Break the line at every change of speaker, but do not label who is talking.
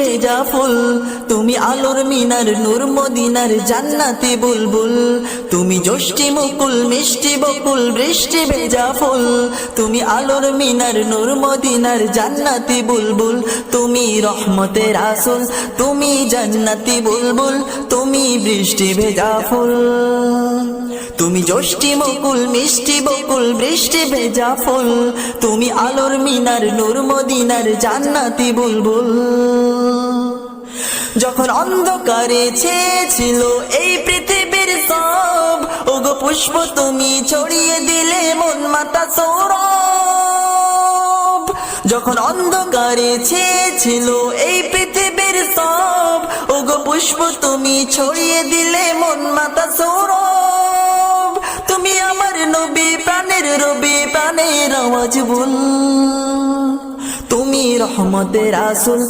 ভেজা ফুল, তুমি আলোর মিনার নূর মদিনার জান্নাতি বুলবুল, তুমি যষ্টি মুকুল মিষ্টি বকুল বৃষ্টি ভেজা ফুল, তুমি আলোর মিনার নূর মদিনার জান্নাতি বুলবুল, তুমি রহমতের আসল, তুমি জান্নাতি বুলবুল, তুমি বৃষ্টি ভেজা ফুল, তুমি যষ্টি মুকুল মিষ্টি বকুল বৃষ্টি ভেজা ফুল, তুমি আলোর মিনার নূর মদিনার জান্নাতি বুলবুল। যখন অন্ধকারে ছেয়েছিল এই পৃথিবীর সব, ওগো পুষ্প তুমি ছড়িয়ে দিলে মন মাতা সৌরভ। যখন অন্ধকারে ছেয়েছিল এই পৃথিবীর সব, ওগো পুষ্প তুমি ছড়িয়ে দিলে মন মাতা সৌরভ। তুমি আমার নবী প্রাণের রবি প্রাণের আওয়াজ বল, তুমি রহমতের আসল।